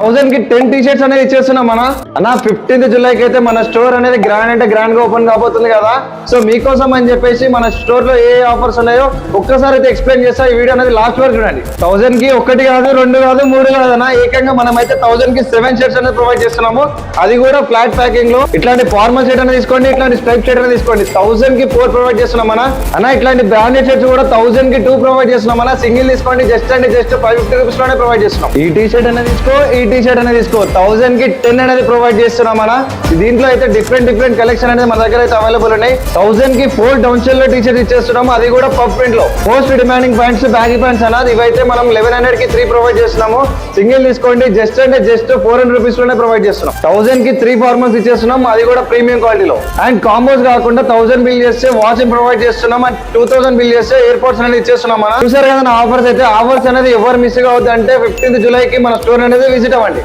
1000 కి 10 T shirts అనేది ఇచ్చేస్తున్నాం అన్న 15th జూలైకి అయితే మన స్టోర్ అనేది గ్రాండ్ అంటే గ్రాండ్ గా ఓపెన్ కాబోతుంది కదా. సో మీకోసం అని చెప్పేసి మన స్టోర్ లో ఏ ఆఫర్స్ ఉన్నాయో ఒక్కసారి అయితే ఎక్స్ప్లెయిన్ చేస్తా. ఈ వీడియో అనేది లాస్ట్ వరకు చూడండి. 1000 కి 1 కాదు 2 కాదు 3 కాదన్నా, ఏకంగా మనం అయితే 1000 కి 7 షర్ట్స్ అనేది ప్రొవైడ్ చేస్తున్నాము. అది కూడా ఫ్లాట్ ప్యాకింగ్ లో. ఇట్లాంటి ఫార్మల్ షర్ట్ అనేది తీసుకోండి, ఇట్లాంటి స్ట్రైప్ షర్ట్ అనేది తీసుకోండి. 1000 కి 4 ప్రొవైడ్ చేస్తున్నాం అన్న. ఇట్లాంటి బ్రాండెడ్ షర్ట్స్ కూడా 1000 కి 2 ప్రొవైడ్ చేస్తున్నాం అన్న. సింగిల్ తీసుకోండి జస్ట్ 550 రూపీస్ లోనే ప్రొవైడ్ చేస్తున్నాం. ఈ టీ షర్ట్ అనేది తీసుకో, ఈ టీ షర్ట్ అనేది తీసుకో. 1000 కి 10 అనేది ప్రొవైడ్ చేస్తున్నాం అన్న. దీంట్లో అయితే డిఫరెంట్ కలెక్షన్ అనేది మన దగ్గర అయితే అవైలబుల్ ఉన్నాయి. 1000 కి 4 డౌన్ షెల్ లో టీ షర్ట్ ఇచ్చేస్తున్నాము. అది కూడా పఫ్ ప్రింట్ లో. Most demanding pants, baggy pants అన్నది ఇవైతే మనం 1100 కి 3 ప్రొవైడ్ చేస్తున్నాము. సింగిల్ తీసుకోండి జస్ట్ 400 రూపీస్ లోనే ప్రొవైడ్ చేస్తున్నాం. 1000 కి 3 ఫార్మల్స్ ఇచ్చేస్తున్నాం. అది కూడా ప్రీమియం క్వాలిటీలో. అండ్ కాంబోస్ కాకుండా 1000 బిల్ చేస్తే వాచింగ్ ప్రొవైడ్ చేస్తున్నాం. అండ్ 2000 బిల్ చేస్తే ఎయిర్పోర్ట్స్ అనేది ఇచ్చేస్తున్నాం అన్న. చూసారు కదా ఆఫర్స్ అయితే. ఆఫర్స్ అనేది ఎవరు మిస్ కావద్దు అంటే 15th జూలైకి మన స్టోర్ అనేది విజిట్ అవ్వండి.